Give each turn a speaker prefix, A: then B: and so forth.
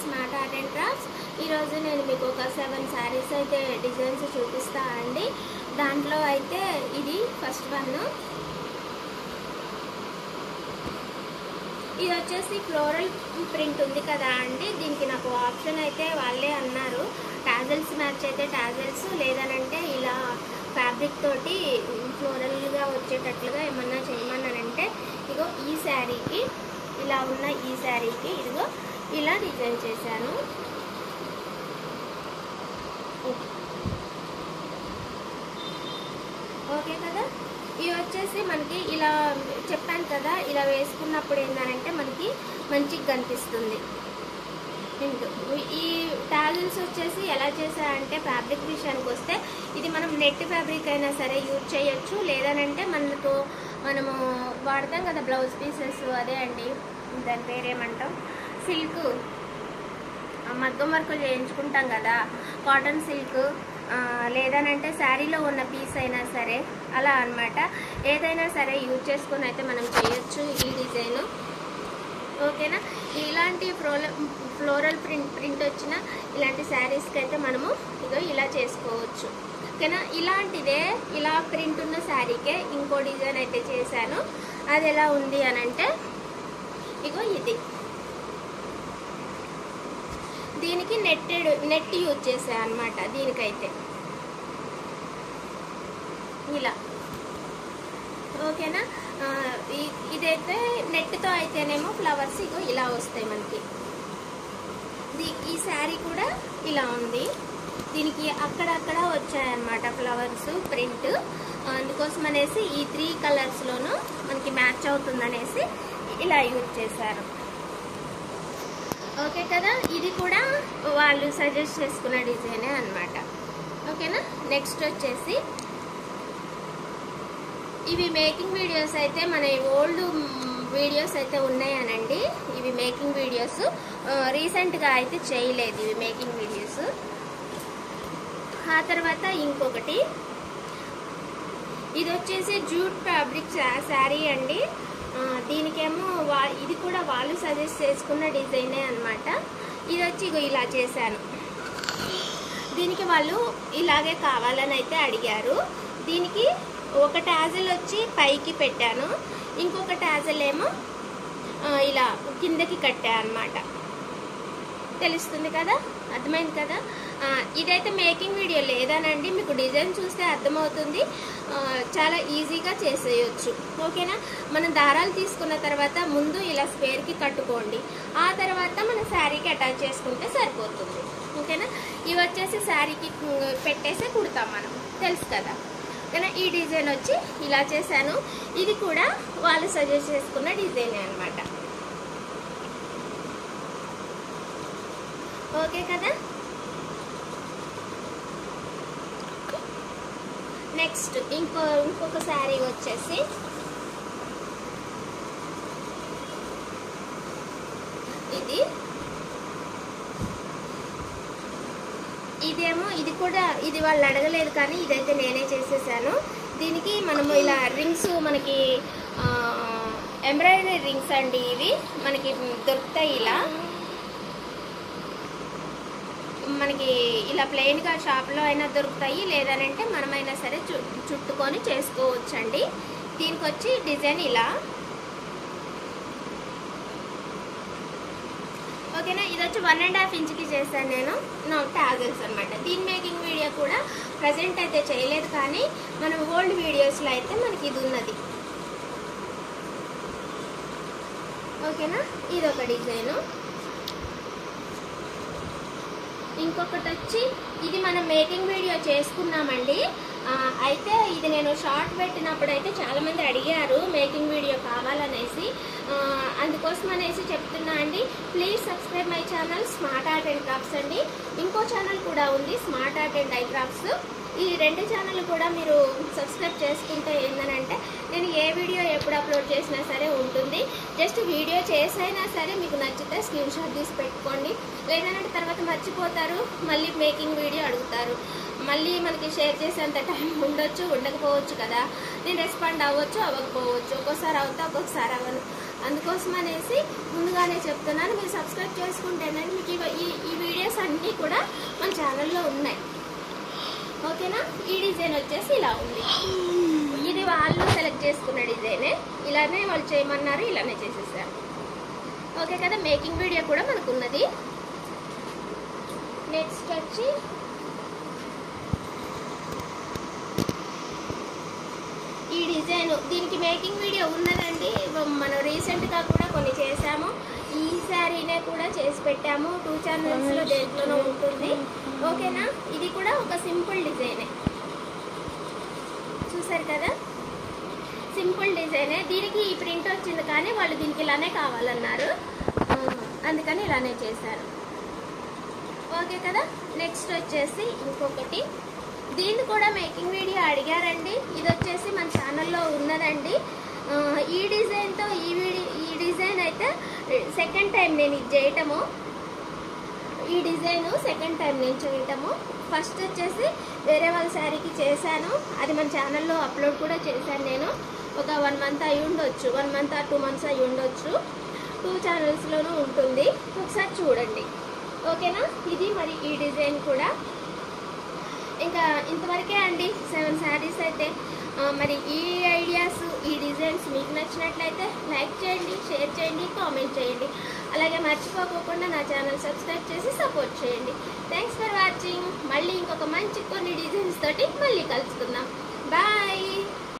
A: Smart art and crafts. ఈరోజు నేను మీకు ఒక 7 శారీస్ అయితే డిజైన్స్ చూపిస్తా అండి. దాంట్లో అయితే ఇది ఫస్ట్ వన్. ఇది వచ్చేసి ఫ్లోరల్ ప్రింట్ ఉంది కదా అండి, దీనికి నాకు ఆప్షన్ అయితే వాళ్ళే అన్నారు టాజల్స్ మ్యాచ్ అయితే టాజల్స్, లేదనంటే ఇలా ఫ్యాబ్రిక్ తోటి ఫ్లోరల్గా వచ్చేటట్లుగా ఏమన్నా చేయమన్నానంటే ఇగో ఈ శారీకి ఇలా ఉన్న ఈ శారీకి ఇదిగో ఇలా డిజైన్ చేశాను. ఓకే కదా. ఇవి వచ్చేసి మనకి ఇలా చెప్పాను కదా, ఇలా వేసుకున్నప్పుడు ఏంటంటే మనకి మంచిగా కనిపిస్తుంది. ఈ టాజల్స్ వచ్చేసి ఎలా చేశారంటే ఫ్యాబ్రిక్ విషయానికి వస్తే ఇది మనం నెట్ ఫ్యాబ్రిక్ అయినా సరే యూజ్ చేయొచ్చు, లేదనంటే మనము వాడతాం కదా బ్లౌజ్ పీసెస్, అదే అండి దాని పేరేమంటాం, సిల్క్ మగ్గం వర్క్ చేయించుకుంటాం కదా, కాటన్ సిల్క్, లేదనంటే శారీలో ఉన్న పీస్ అయినా సరే అలా అన్నమాట. ఏదైనా సరే యూజ్ చేసుకొని అయితే మనం చేయొచ్చు ఈ డిజైన్. ఓకేనా. ఇలాంటి ఫ్లోరల్ ప్రింట్ వచ్చిన ఇలాంటి శారీస్కి అయితే మనము ఇగో ఇలా చేసుకోవచ్చు. ఓకేనా. ఇలాంటిదే ఇలా ప్రింట్ ఉన్న శారీకే ఇంకో డిజైన్ అయితే చేశాను. అది ఎలా ఉంది అని అంటే ఇగో ఇది, దీనికి నెట్ యూజ్ చేసాను అనమాట. దీనికైతే ఇలా ఓకేనా. ఇదైతే నెట్తో అయితేనేమో ఫ్లవర్స్ ఇగో ఇలా వస్తాయి మనకి. ఈ శారీ కూడా ఇలా ఉంది, దీనికి అక్కడక్కడ వచ్చాయన్నమాట ఫ్లవర్స్ ప్రింట్. అందుకోసం అనేసి ఈ 3 కలర్స్లోనూ మనకి మ్యాచ్ అవుతుందనేసి ఇలా యూజ్ చేశారు. ఓకే కదా. ఇది కూడా వాళ్ళు సజెస్ట్ చేసుకున్న డిజైనే అన్నమాట. ఓకేనా. నెక్స్ట్ వచ్చేసి ఇవి మేకింగ్ వీడియోస్ అయితే మన ఓల్డ్ వీడియోస్ అయితే ఉన్నాయనండి. ఇవి మేకింగ్ వీడియోస్ రీసెంట్గా అయితే చేయలేదు ఇవి మేకింగ్ వీడియోస్. ఆ తర్వాత ఇంకొకటి ఇది వచ్చేసి జూట్ ఫ్యాబ్రిక్ శారీ అండి. దీనికేమో ఇది కూడా వాళ్ళు సజెస్ట్ చేసుకున్న డిజైనే అనమాట. ఇది వచ్చి ఇగో ఇలా చేశాను. దీనికి వాళ్ళు ఇలాగే కావాలని అయితే అడిగారు. దీనికి ఒక టాజల్ వచ్చి పైకి పెట్టాను, ఇంకొక టాజల్ ఏమో ఇలా కిందకి కట్టా అనమాట. తెలుస్తుంది కదా, అర్థమైంది కదా. ఇదైతే మేకింగ్ వీడియో లేదనండి, మీకు డిజైన్ చూస్తే అర్థమవుతుంది. చాలా ఈజీగా చేసేయచ్చు. ఓకేనా. మనం దారాలు తీసుకున్న తర్వాత ముందు ఇలా స్క్వేర్కి కట్టుకోండి, ఆ తర్వాత మన శారీకి అటాచ్ చేసుకుంటే సరిపోతుంది. ఓకేనా. ఇవి వచ్చేసి శారీకి పెట్టేసి కుడతాం మనం, తెలుసు కదా. ఓకేనా. ఈ డిజైన్ వచ్చి ఇలా చేశాను. ఇది కూడా వాళ్ళు సజెస్ట్ చేసుకున్న డిజైనే అనమాట. ఓకే కదా. నెక్స్ట్ ఇంకొక శారీ వచ్చేసి ఇదేమో ఇది కూడా ఇది వాళ్ళు అడగలేదు కానీ ఇదైతే నేనే చేసేసాను. దీనికి మనము ఇలా రింగ్స్, మనకి ఎంబ్రాయిడరీ రింగ్స్ అండి, ఇవి మనకి దొరుకుతాయి. ఇలా మనకి ఇలా ప్లెయిన్గా షాప్లో అయినా దొరుకుతాయి, లేదనంటే మనమైనా సరే చుట్టుకొని చేసుకోవచ్చండి. దీనికి వచ్చి డిజైన్ ఇలా. ఓకేనా. ఇది వచ్చి 1.5 ఇంచ్కి చేశాను నేను, టాజల్స్ అనమాట. దీని మేకింగ్ వీడియో కూడా ప్రజెంట్ అయితే చేయలేదు, కానీ మనం ఓల్డ్ వీడియోస్లో అయితే మనకి ఇది ఉన్నది. ఓకేనా. ఇది ఒక డిజైను. ఇంకొకటి వచ్చి ఇది మనం మేకింగ్ వీడియో చేసుకున్నామండి. అయితే ఇది నేను షార్ట్ పెట్టినప్పుడు అయితే చాలామంది అడిగారు మేకింగ్ వీడియో కావాలనేసి, అందుకోసం అనేసి చెప్తున్నా అండి. Please subscribe my channel smart art and crafts అండి. ఇంకో ఛానల్ కూడా ఉంది smart art and I crafts. ఈ 2 ఛానల్ కూడా మీరు సబ్స్క్రైబ్ చేసుకుంటే ఏంటంటే నేను ఏ వీడియో ఎప్పుడు అప్లోడ్ చేసినా సరే ఉంటుంది. జస్ట్ వీడియో చేసైనా సరే మీకు నచ్చితే స్క్రీన్ షాట్ తీసి పెట్టుకోండి, లేదంటే తర్వాత మర్చిపోతారు, మళ్ళీ మేకింగ్ వీడియో అడుగుతారు. మళ్ళీ మనకి షేర్ చేసేంత టైం ఉండొచ్చు ఉండకపోవచ్చు కదా, నేను రెస్పాండ్ అవ్వచ్చు అవ్వకపోవచ్చు, ఒక్కోసారి అవుతా ఒక్కొక్కసారి అవ్వను. అందుకోసం అనేసి ముందుగానే చెప్తున్నాను. మీరు సబ్స్క్రైబ్ చేసుకుంటేనండి మీకు ఈ వీడియోస్ అన్నీ కూడా మన ఛానల్లో ఉన్నాయి. ఓకేనా? ఈ డిజైన్ వచ్చేసి ఇలా ఉంది. ఇది వాళ్ళు సెలెక్ట్ చేసుకున్న డిజైనే. ఇలానే వాళ్ళు చేయమన్నారు, ఇలానే చేసేసారు. ఓకే కదా? మేకింగ్ వీడియో కూడా మనకు ఉన్నది. నెక్స్ట్ వచ్చి ఈ డిజైన్, దీనికి మేకింగ్ వీడియో ఉన్నదండి. మనం రీసెంట్గా కూడా కొన్ని చేసాము. ఈ శారీనే కూడా చేసి పెట్టాము 2 ఛానల్స్లో, దేంట్లోనూ ఉంటుంది. ఓకేనా? ఇది కూడా ఒక సింపుల్ డిజైనే, చూసారు కదా? సింపుల్ డిజైనే. దీనికి ఈ ప్రింట్ వచ్చింది కానీ వాళ్ళు దీనికి ఇలానే కావాలన్నారు, అందుకని ఇలానే చేశారు. ఓకే కదా? నెక్స్ట్ వచ్చేసి ఇంకొకటి, దీన్ని కూడా మేకింగ్ వీడియో అడిగారండి. ఇది వచ్చేసి మన ఛానల్లో ఉన్నదండి. ఈ డిజైన్తో ఈ డిజైన్ అయితే సెకండ్ టైం నేను ఇది చేయటము. ఈ డిజైన్ సెకండ్ టైం నేను చేయటము. ఫస్ట్ వచ్చేసి వేరే వాళ్ళ శారీకి చేశాను, అది మన ఛానల్లో అప్లోడ్ కూడా చేశాను నేను. ఒక 1 మంత్ అయి ఉండొచ్చు, 1 మంత్ ఆర్ 2 మంత్స్ అయి ఉండొచ్చు. 2 ఛానల్స్లోనూ ఉంటుంది, ఒకసారి చూడండి. ఓకేనా? ఇది మరి ఈ డిజైన్ కూడా ఇంకా ఇంతవరకే అండి. 7 శారీస్ అయితే. మరి ఈ ఐడియాస్, ఈ డిజైన్స్ మీకు నచ్చినట్లయితే లైక్ చేయండి, షేర్ చేయండి, కామెంట్ చేయండి. అలాగే మర్చిపోకుండా నా ఛానల్ సబ్స్క్రైబ్ చేసి సపోర్ట్ చేయండి. Thanks for watching. మళ్ళీ ఇంకొక మంచి కొన్ని డిజైన్స్ తోటి మళ్ళీ కలుసుకుందాం. బాయ్.